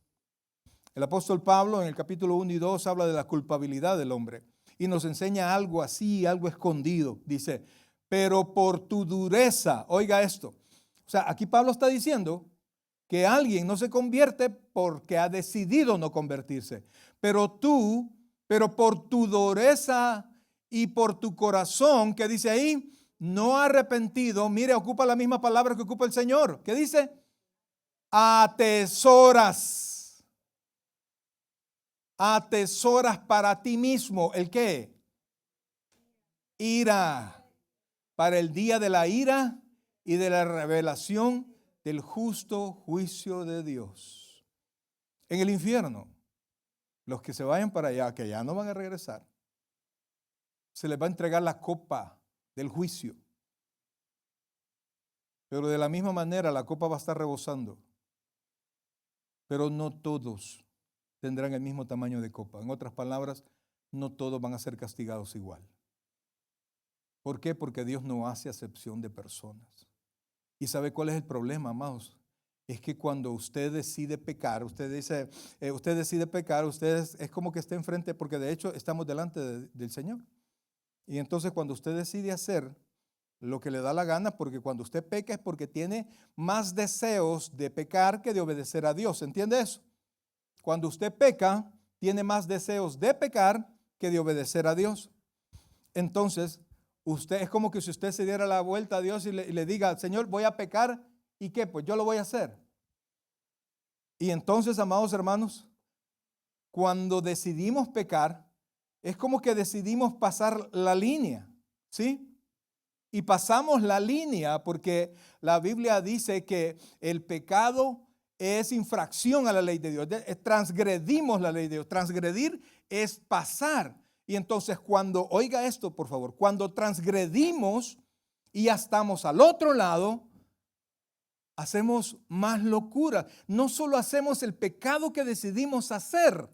El apóstol Pablo en el capítulo 1 y 2 habla de la culpabilidad del hombre y nos enseña algo así, algo escondido. Dice, pero por tu dureza, oiga esto. O sea, aquí Pablo está diciendo que alguien no se convierte porque ha decidido no convertirse. Pero por tu dureza y por tu corazón, que dice ahí, no arrepentido, mire, ocupa la misma palabra que ocupa el Señor. ¿Qué dice? Atesoras para ti mismo. ¿El qué? Ira. Para el día de la ira y de la revelación del justo juicio de Dios. En el infierno, los que se vayan para allá, que ya no van a regresar, se les va a entregar la copa del juicio. Pero de la misma manera la copa va a estar rebosando. Pero no todos tendrán el mismo tamaño de copa. En otras palabras, no todos van a ser castigados igual. ¿Por qué? Porque Dios no hace acepción de personas. ¿Y sabe cuál es el problema, amados? Es que cuando usted decide pecar, usted decide pecar, es como que esté enfrente, porque de hecho estamos delante del Señor. Y entonces cuando usted decide hacer lo que le da la gana, porque cuando usted peca es porque tiene más deseos de pecar que de obedecer a Dios. ¿Entiende eso? Cuando usted peca, tiene más deseos de pecar que de obedecer a Dios. Entonces, usted es como que si usted se diera la vuelta a Dios y le diga, Señor, voy a pecar, ¿y qué? Pues yo lo voy a hacer. Y entonces, amados hermanos, cuando decidimos pecar, es como que decidimos pasar la línea, ¿sí? Y pasamos la línea porque la Biblia dice que el pecado es infracción a la ley de Dios. Transgredimos la ley de Dios. Transgredir es pasar. Y entonces cuando, oiga esto por favor, cuando transgredimos y ya estamos al otro lado, hacemos más locura. No solo hacemos el pecado que decidimos hacer,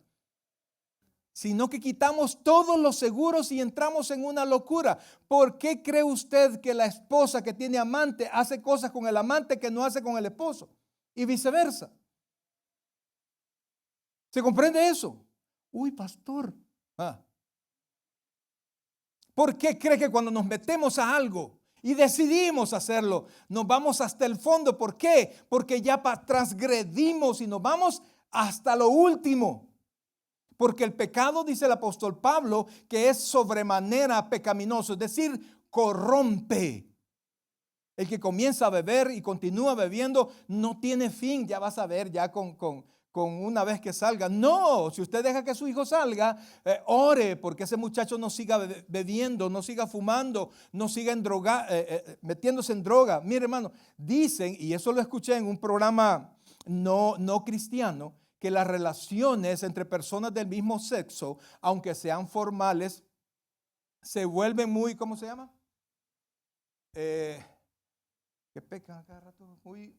sino que quitamos todos los seguros y entramos en una locura. ¿Por qué cree usted que la esposa que tiene amante hace cosas con el amante que no hace con el esposo? Y viceversa. ¿Se comprende eso? Uy, pastor. ¿Por qué cree que cuando nos metemos a algo y decidimos hacerlo, nos vamos hasta el fondo? ¿Por qué? Porque ya transgredimos y nos vamos hasta lo último. Porque el pecado, dice el apóstol Pablo, que es sobremanera pecaminoso, es decir, corrompe. El que comienza a beber y continúa bebiendo no tiene fin. Ya vas a ver, ya con una vez que salga. No, si usted deja que su hijo salga, ore porque ese muchacho no siga bebiendo, no siga fumando, no siga metiéndose en droga. Mire, hermano, dicen, y eso lo escuché en un programa no cristiano, que las relaciones entre personas del mismo sexo, aunque sean formales, se vuelven muy, ¿cómo se llama? Que pecan cada rato, muy,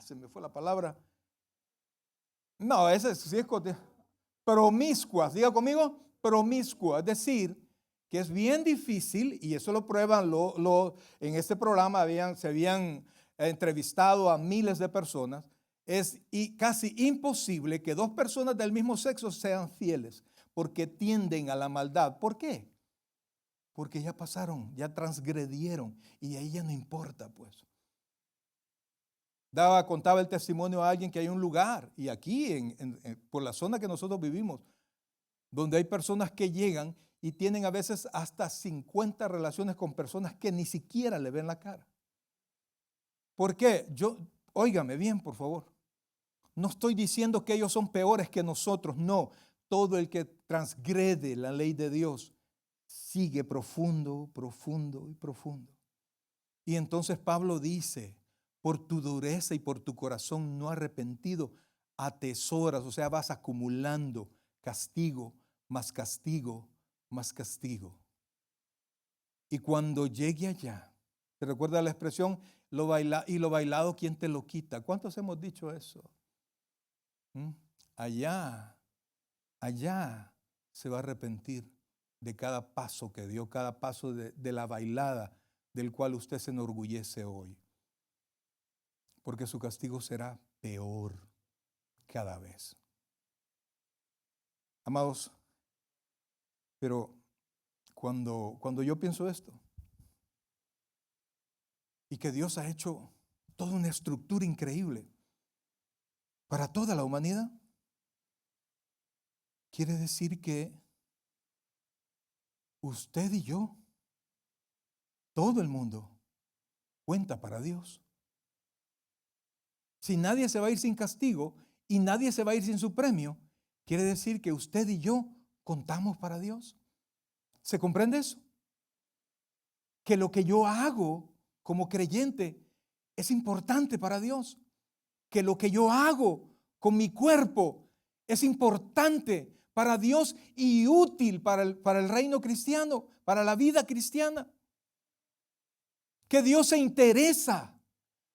se me fue la palabra. No, ese sí es promiscuas, diga conmigo, promiscua, es decir, que es bien difícil, y eso lo prueban, en este programa se habían entrevistado a miles de personas. Es casi imposible que dos personas del mismo sexo sean fieles porque tienden a la maldad. ¿Por qué? Porque ya pasaron, ya transgredieron y ahí ya no importa, pues. Contaba el testimonio a alguien que hay un lugar, y aquí por la zona que nosotros vivimos, donde hay personas que llegan y tienen a veces hasta 50 relaciones con personas que ni siquiera le ven la cara. ¿Por qué? Óigame bien, por favor. No estoy diciendo que ellos son peores que nosotros, no. Todo el que transgrede la ley de Dios sigue profundo, profundo y profundo. Y entonces Pablo dice, por tu dureza y por tu corazón no arrepentido, atesoras, o sea, vas acumulando castigo, más castigo, más castigo. Y cuando llegue allá, ¿te recuerda la expresión? Lo bailado, ¿quién te lo quita? ¿Cuántos hemos dicho eso? Allá se va a arrepentir de cada paso que dio, cada paso de la bailada del cual usted se enorgullece hoy. Porque su castigo será peor cada vez. Amados, pero cuando yo pienso esto, y que Dios ha hecho toda una estructura increíble para toda la humanidad, quiere decir que usted y yo, todo el mundo, cuenta para Dios. Si nadie se va a ir sin castigo y nadie se va a ir sin su premio, quiere decir que usted y yo contamos para Dios. ¿Se comprende eso? Que lo que yo hago como creyente es importante para Dios. Que lo que yo hago con mi cuerpo es importante para Dios y útil para el reino cristiano, para la vida cristiana. Que Dios se interesa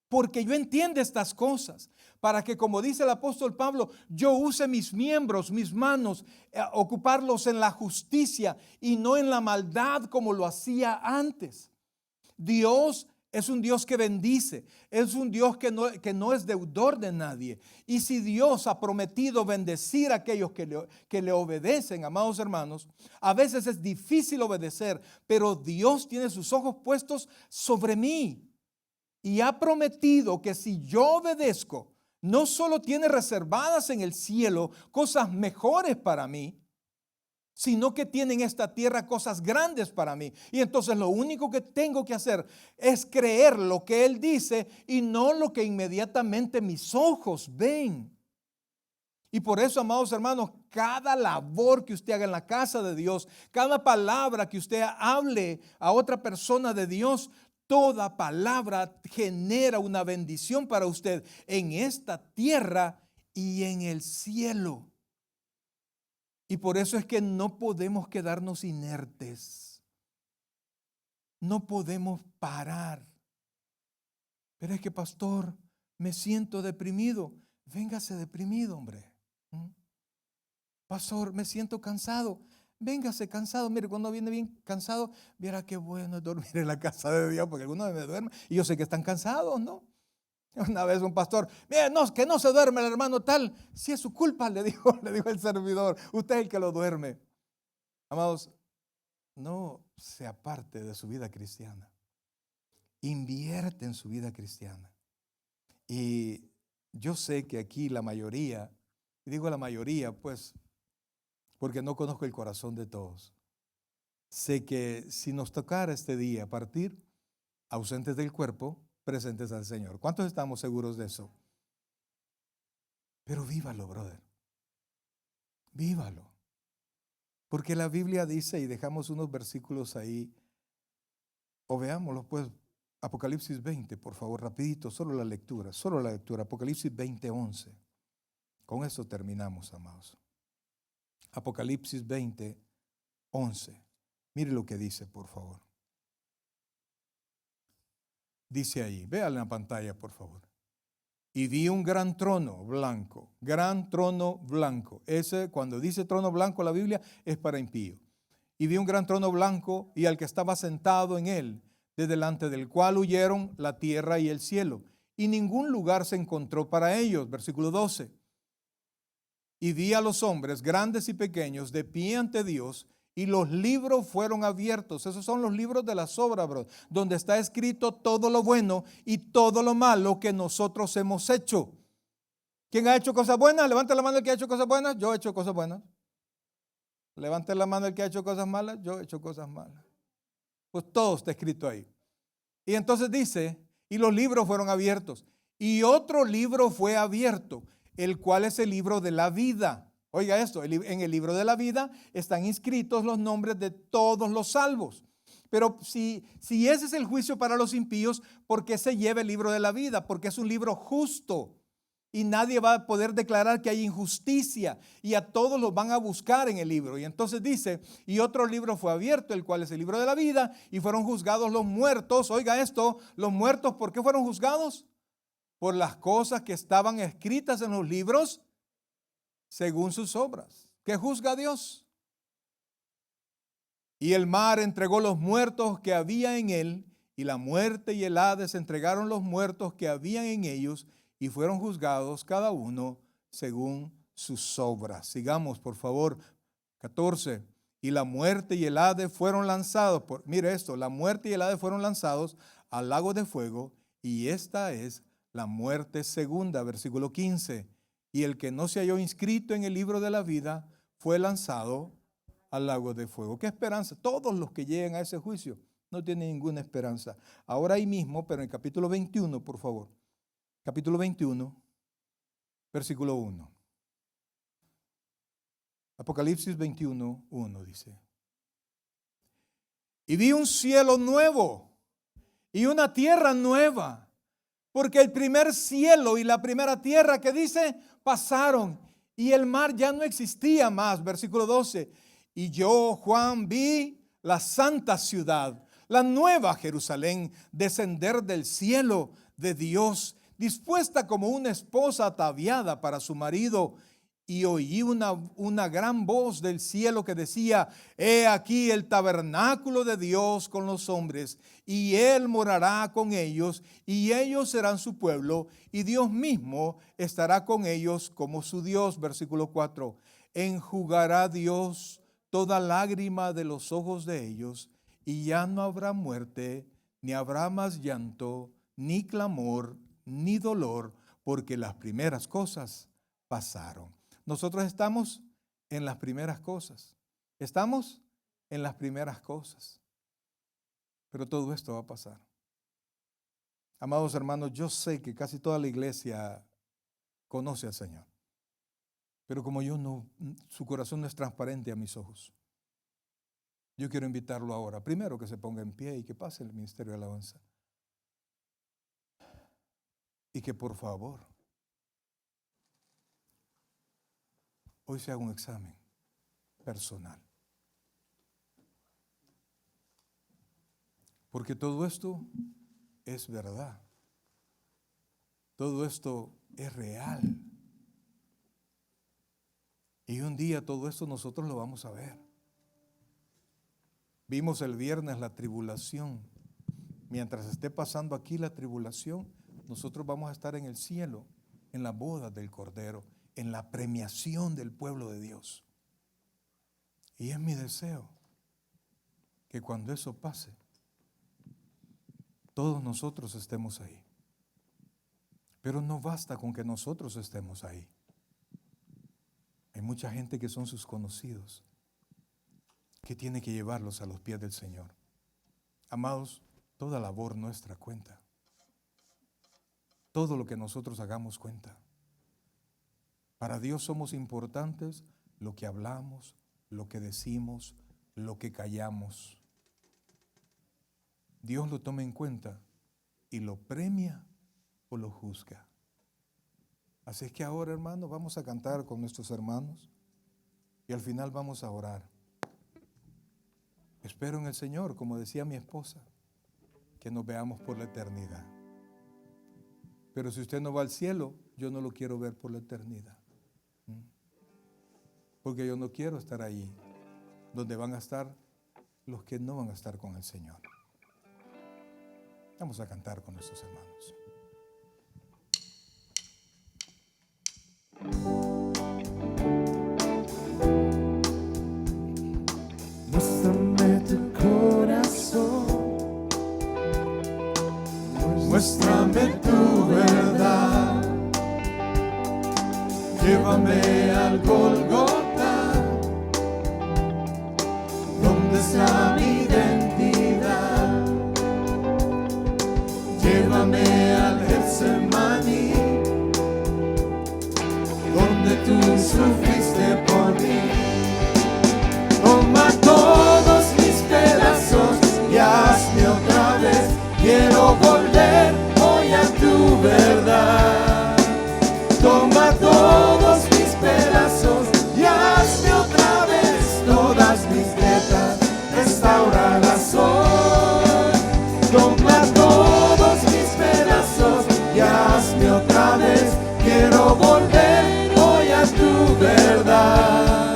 porque yo entiendo estas cosas, para que, como dice el apóstol Pablo, yo use mis miembros, mis manos, ocuparlos en la justicia y no en la maldad como lo hacía antes. Dios es un Dios que bendice, es un Dios que no es deudor de nadie. Y si Dios ha prometido bendecir a aquellos que le obedecen, amados hermanos, a veces es difícil obedecer, pero Dios tiene sus ojos puestos sobre mí. Y ha prometido que si yo obedezco, no solo tiene reservadas en el cielo cosas mejores para mí, sino que tiene en esta tierra cosas grandes para mí. Y entonces lo único que tengo que hacer es creer lo que Él dice y no lo que inmediatamente mis ojos ven. Y por eso, amados hermanos, cada labor que usted haga en la casa de Dios, cada palabra que usted hable a otra persona de Dios, toda palabra genera una bendición para usted en esta tierra y en el cielo. Y por eso es que no podemos quedarnos inertes. No podemos parar. Pero es que, pastor, me siento deprimido. Véngase deprimido, hombre. Pastor, me siento cansado. Véngase cansado. Mire, cuando viene bien cansado, viera qué bueno es dormir en la casa de Dios, porque algunos me duermen y yo sé que están cansados, ¿no? Una vez un pastor, mire, no, que no se duerme el hermano tal, si es su culpa, le dijo el servidor, usted es el que lo duerme. Amados, no se aparte de su vida cristiana. Invierte en su vida cristiana. Y yo sé que aquí la mayoría, y digo la mayoría, pues, porque no conozco el corazón de todos. Sé que si nos tocara este día partir, ausentes del cuerpo, presentes al Señor. ¿Cuántos estamos seguros de eso? Pero vívalo, brother. Vívalo. Porque la Biblia dice, y dejamos unos versículos ahí, o veámoslos pues, Apocalipsis 20, por favor, rapidito, solo la lectura, Apocalipsis 20, 11. Con eso terminamos, amados. Apocalipsis 20, 11. Mire lo que dice, por favor. Dice ahí, véanlo en la pantalla, por favor. Y vi un gran trono blanco, gran trono blanco. Ese, cuando dice trono blanco la Biblia, es para impío. Y vi un gran trono blanco y al que estaba sentado en él, de delante del cual huyeron la tierra y el cielo. Y ningún lugar se encontró para ellos. Versículo 12. Y vi a los hombres, grandes y pequeños, de pie ante Dios, y los libros fueron abiertos. Esos son los libros de las obras, bro, donde está escrito todo lo bueno y todo lo malo que nosotros hemos hecho. ¿Quién ha hecho cosas buenas? Levante la mano el que ha hecho cosas buenas. Yo he hecho cosas buenas. Levante la mano el que ha hecho cosas malas. Yo he hecho cosas malas. Pues todo está escrito ahí. Y entonces dice, y los libros fueron abiertos. Y otro libro fue abierto, el cual es el libro de la vida. Oiga esto, en el libro de la vida están inscritos los nombres de todos los salvos. Pero si ese es el juicio para los impíos, ¿por qué se lleva el libro de la vida? Porque es un libro justo y nadie va a poder declarar que hay injusticia, y a todos los van a buscar en el libro. Y entonces dice, y otro libro fue abierto, el cual es el libro de la vida, y fueron juzgados los muertos. Oiga esto, los muertos, ¿por qué fueron juzgados? Por las cosas que estaban escritas en los libros según sus obras. ¿Qué juzga Dios? Y el mar entregó los muertos que había en él, y la muerte y el Hades entregaron los muertos que habían en ellos, y fueron juzgados cada uno según sus obras. Sigamos, por favor. 14. Y la muerte y el Hades fueron lanzados, mire esto, la muerte y el Hades fueron lanzados al lago de fuego, y esta es la muerte segunda. Versículo 15. Y el que no se halló inscrito en el libro de la vida fue lanzado al lago de fuego. ¿Qué esperanza? Todos los que lleguen a ese juicio no tienen ninguna esperanza. Ahora ahí mismo, pero en el capítulo 21, por favor. Capítulo 21, versículo 1. Apocalipsis 21, 1 dice. Y vi un cielo nuevo y una tierra nueva, porque el primer cielo y la primera tierra, que dice, pasaron, y el mar ya no existía más. Versículo 12. Y yo, Juan, vi la santa ciudad, la nueva Jerusalén, descender del cielo de Dios, dispuesta como una esposa ataviada para su marido. Y oí una gran voz del cielo que decía, he aquí el tabernáculo de Dios con los hombres, y Él morará con ellos, y ellos serán su pueblo, y Dios mismo estará con ellos como su Dios. Versículo 4. Enjugará Dios toda lágrima de los ojos de ellos, y ya no habrá muerte, ni habrá más llanto, ni clamor, ni dolor, porque las primeras cosas pasaron. Nosotros estamos en las primeras cosas. Estamos en las primeras cosas. Pero todo esto va a pasar. Amados hermanos, yo sé que casi toda la iglesia conoce al Señor. Pero como yo no, su corazón no es transparente a mis ojos. Yo quiero invitarlo ahora, primero que se ponga en pie y que pase el ministerio de alabanza. Y que por favor, hoy se haga un examen personal. Porque todo esto es verdad. Todo esto es real. Y un día todo esto nosotros lo vamos a ver. Vimos el viernes la tribulación. Mientras esté pasando aquí la tribulación, nosotros vamos a estar en el cielo, en la boda del Cordero, en la premiación del pueblo de Dios. Y es mi deseo que cuando eso pase, todos nosotros estemos ahí. Pero no basta con que nosotros estemos ahí. Hay mucha gente que son sus conocidos, que tiene que llevarlos a los pies del Señor. Amados, toda labor nuestra cuenta. Todo lo que nosotros hagamos cuenta. Para Dios somos importantes lo que hablamos, lo que decimos, lo que callamos. Dios lo toma en cuenta y lo premia o lo juzga. Así es que ahora, hermanos, vamos a cantar con nuestros hermanos y al final vamos a orar. Espero en el Señor, como decía mi esposa, que nos veamos por la eternidad. Pero si usted no va al cielo, yo no lo quiero ver por la eternidad. Porque yo no quiero estar ahí, donde van a estar los que no van a estar con el Señor. Vamos a cantar con nuestros hermanos. Muéstrame tu corazón, muéstrame tu verdad, llévame al Golgota, donde está mi identidad, llévame al Getsemaní, tú sufriste por mí. Toma todos mis pedazos y hazme otra vez. Quiero volver hoy a tu verdad. Toma todos mis pedazos y hazme otra vez. Todas mis grietas, restauralas hoy. Toma todos mis pedazos y hazme otra vez. Quiero volver hoy a tu verdad.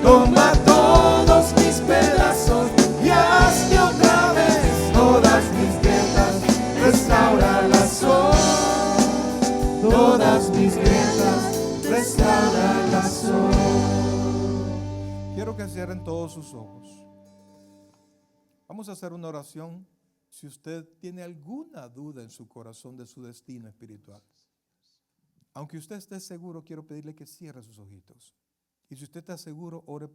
Toma todos mis pedazos y hazme otra vez. Todas mis grietas, restauralas hoy. Todas mis grietas, restauralas hoy. Quiero que cierren todos sus ojos. Vamos a hacer una oración. Si usted tiene alguna duda en su corazón de su destino espiritual, aunque usted esté seguro, quiero pedirle que cierre sus ojitos. Y si usted está seguro, ore